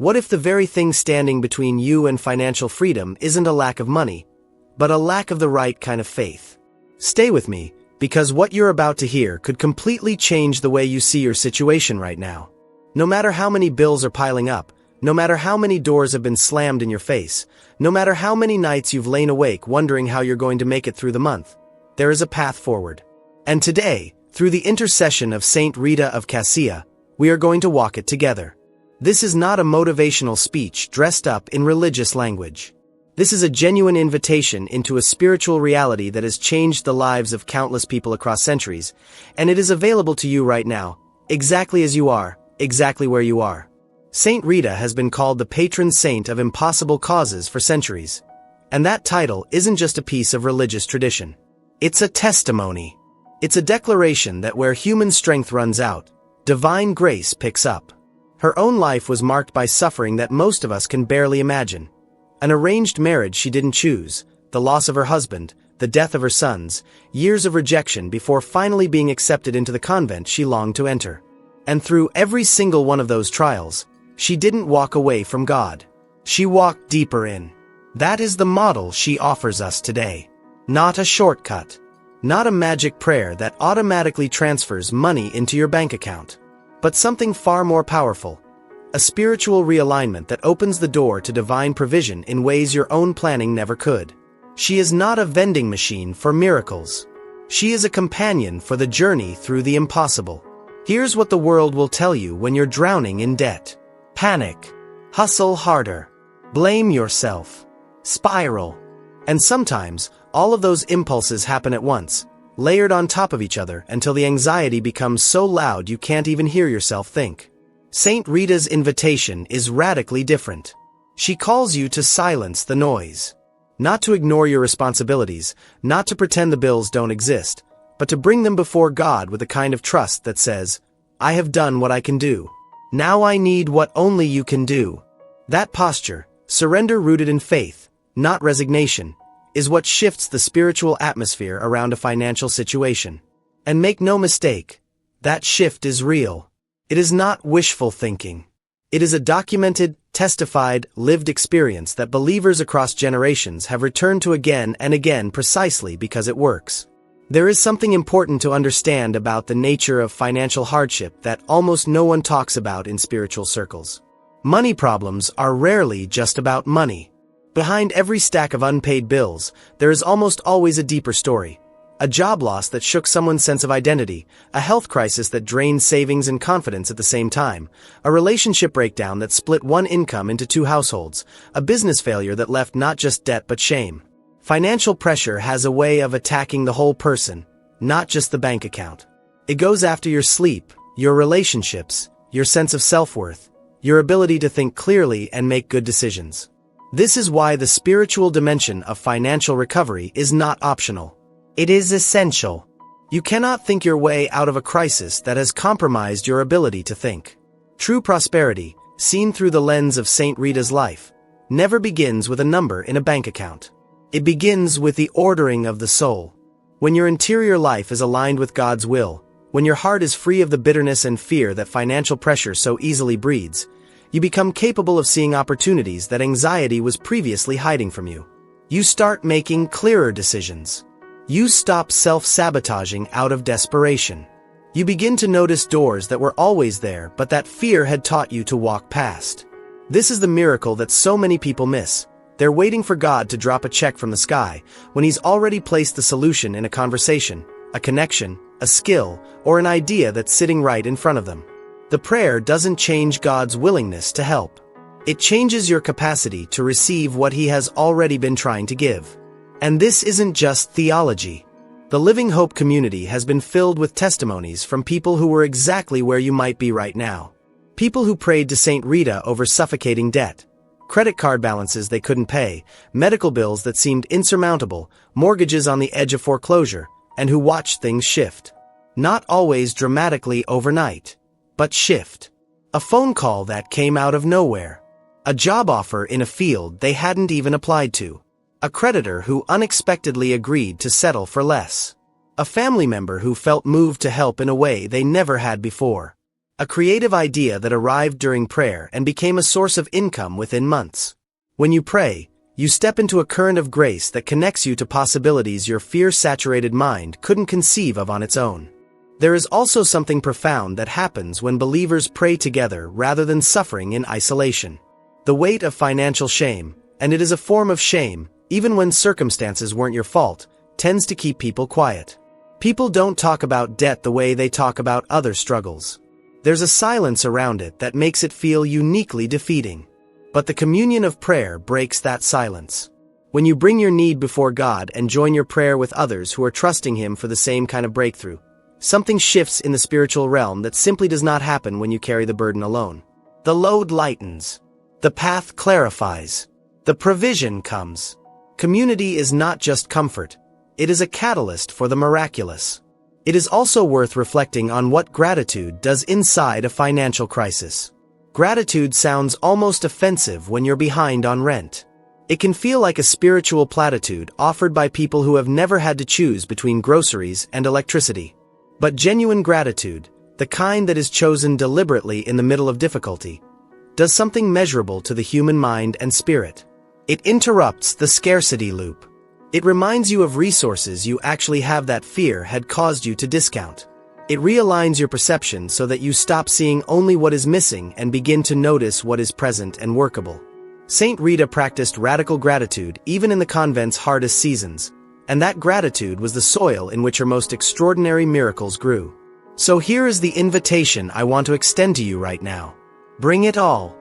What if the very thing standing between you and financial freedom isn't a lack of money, but a lack of the right kind of faith? Stay with me, because what you're about to hear could completely change the way you see your situation right now. No matter how many bills are piling up, no matter how many doors have been slammed in your face, no matter how many nights you've lain awake wondering how you're going to make it through the month, there is a path forward. And today, through the intercession of Saint Rita of Cascia, we are going to walk it together. This is not a motivational speech dressed up in religious language. This is a genuine invitation into a spiritual reality that has changed the lives of countless people across centuries, and it is available to you right now, exactly as you are, exactly where you are. Saint Rita has been called the patron saint of impossible causes for centuries. And that title isn't just a piece of religious tradition. It's a testimony. It's a declaration that where human strength runs out, divine grace picks up. Her own life was marked by suffering that most of us can barely imagine. An arranged marriage she didn't choose, the loss of her husband, the death of her sons, years of rejection before finally being accepted into the convent she longed to enter. And through every single one of those trials, she didn't walk away from God. She walked deeper in. That is the model she offers us today. Not a shortcut. Not a magic prayer that automatically transfers money into your bank account. But something far more powerful. A spiritual realignment that opens the door to divine provision in ways your own planning never could. She is not a vending machine for miracles. She is a companion for the journey through the impossible. Here's what the world will tell you when you're drowning in debt. Panic. Hustle harder. Blame yourself. Spiral. And sometimes, all of those impulses happen at once, layered on top of each other until the anxiety becomes so loud you can't even hear yourself think. Saint Rita's invitation is radically different. She calls you to silence the noise. Not to ignore your responsibilities, not to pretend the bills don't exist, but to bring them before God with a kind of trust that says, I have done what I can do. Now I need what only you can do. That posture, surrender rooted in faith, not resignation, is what shifts the spiritual atmosphere around a financial situation. And make no mistake, that shift is real. It is not wishful thinking. It is a documented, testified, lived experience that believers across generations have returned to again and again precisely because it works. There is something important to understand about the nature of financial hardship that almost no one talks about in spiritual circles. Money problems are rarely just about money. Behind every stack of unpaid bills, there is almost always a deeper story. A job loss that shook someone's sense of identity, a health crisis that drained savings and confidence at the same time, a relationship breakdown that split one income into two households, a business failure that left not just debt but shame. Financial pressure has a way of attacking the whole person, not just the bank account. It goes after your sleep, your relationships, your sense of self-worth, your ability to think clearly and make good decisions. This is why the spiritual dimension of financial recovery is not optional. It is essential. You cannot think your way out of a crisis that has compromised your ability to think. True prosperity, seen through the lens of Saint Rita's life, never begins with a number in a bank account. It begins with the ordering of the soul. When your interior life is aligned with God's will, when your heart is free of the bitterness and fear that financial pressure so easily breeds, you become capable of seeing opportunities that anxiety was previously hiding from you. You start making clearer decisions. You stop self-sabotaging out of desperation. You begin to notice doors that were always there but that fear had taught you to walk past. This is the miracle that so many people miss. They're waiting for God to drop a check from the sky when He's already placed the solution in a conversation, a connection, a skill, or an idea that's sitting right in front of them. The prayer doesn't change God's willingness to help. It changes your capacity to receive what He has already been trying to give. And this isn't just theology. The Living Hope community has been filled with testimonies from people who were exactly where you might be right now. People who prayed to Saint Rita over suffocating debt, credit card balances they couldn't pay, medical bills that seemed insurmountable, mortgages on the edge of foreclosure, and who watched things shift. Not always dramatically overnight, but shift. A phone call that came out of nowhere. A job offer in a field they hadn't even applied to. A creditor who unexpectedly agreed to settle for less. A family member who felt moved to help in a way they never had before. A creative idea that arrived during prayer and became a source of income within months. When you pray, you step into a current of grace that connects you to possibilities your fear-saturated mind couldn't conceive of on its own. There is also something profound that happens when believers pray together rather than suffering in isolation. The weight of financial shame, and it is a form of shame, even when circumstances weren't your fault, tends to keep people quiet. People don't talk about debt the way they talk about other struggles. There's a silence around it that makes it feel uniquely defeating. But the communion of prayer breaks that silence. When you bring your need before God and join your prayer with others who are trusting Him for the same kind of breakthrough, something shifts in the spiritual realm that simply does not happen when you carry the burden alone. The load lightens. The path clarifies. The provision comes. Community is not just comfort. It is a catalyst for the miraculous. It is also worth reflecting on what gratitude does inside a financial crisis. Gratitude sounds almost offensive when you're behind on rent. It can feel like a spiritual platitude offered by people who have never had to choose between groceries and electricity. But genuine gratitude, the kind that is chosen deliberately in the middle of difficulty, does something measurable to the human mind and spirit. It interrupts the scarcity loop. It reminds you of resources you actually have that fear had caused you to discount. It realigns your perception so that you stop seeing only what is missing and begin to notice what is present and workable. Saint Rita practiced radical gratitude even in the convent's hardest seasons, and that gratitude was the soil in which her most extraordinary miracles grew. So here is the invitation I want to extend to you right now. Bring it all.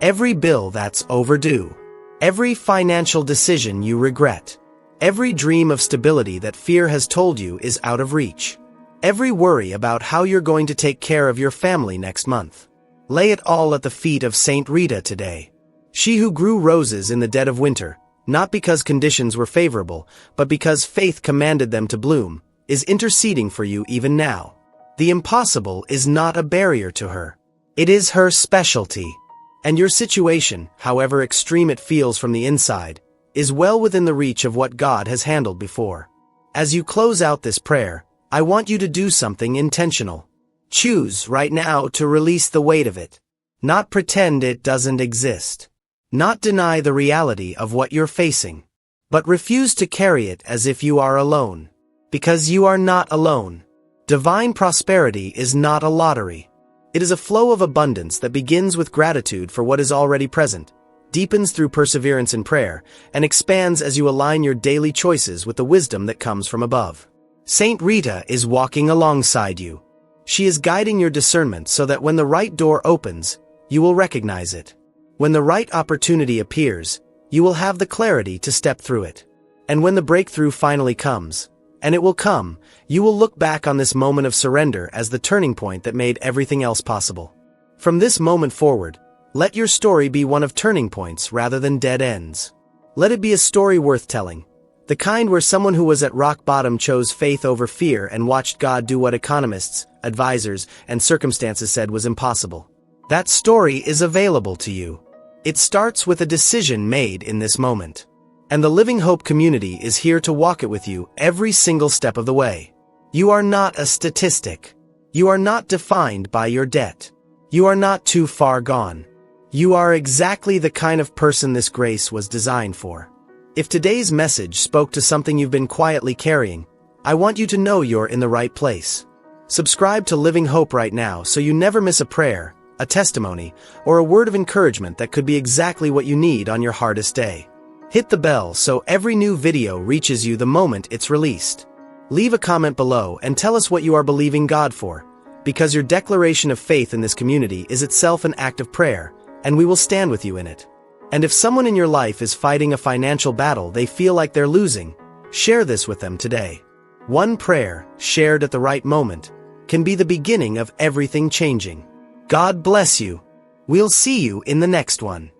Every bill that's overdue. Every financial decision you regret. Every dream of stability that fear has told you is out of reach. Every worry about how you're going to take care of your family next month. Lay it all at the feet of Saint Rita today. She who grew roses in the dead of winter, not because conditions were favorable, but because faith commanded them to bloom, is interceding for you even now. The impossible is not a barrier to her. It is her specialty. And your situation, however extreme it feels from the inside, is well within the reach of what God has handled before. As you close out this prayer, I want you to do something intentional. Choose right now to release the weight of it. Not pretend it doesn't exist. Not deny the reality of what you're facing. But refuse to carry it as if you are alone. Because you are not alone. Divine prosperity is not a lottery. It is a flow of abundance that begins with gratitude for what is already present, deepens through perseverance in prayer, and expands as you align your daily choices with the wisdom that comes from above. Saint Rita is walking alongside you. She is guiding your discernment so that when the right door opens, you will recognize it. When the right opportunity appears, you will have the clarity to step through it. And when the breakthrough finally comes, and it will come, you will look back on this moment of surrender as the turning point that made everything else possible. From this moment forward, let your story be one of turning points rather than dead ends. Let it be a story worth telling. The kind where someone who was at rock bottom chose faith over fear and watched God do what economists, advisors, and circumstances said was impossible. That story is available to you. It starts with a decision made in this moment. And the Living Hope community is here to walk it with you every single step of the way. You are not a statistic. You are not defined by your debt. You are not too far gone. You are exactly the kind of person this grace was designed for. If today's message spoke to something you've been quietly carrying, I want you to know you're in the right place. Subscribe to Living Hope right now so you never miss a prayer, a testimony, or a word of encouragement that could be exactly what you need on your hardest day. Hit the bell so every new video reaches you the moment it's released. Leave a comment below and tell us what you are believing God for, because your declaration of faith in this community is itself an act of prayer, and we will stand with you in it. And if someone in your life is fighting a financial battle they feel like they're losing, share this with them today. One prayer, shared at the right moment, can be the beginning of everything changing. God bless you. We'll see you in the next one.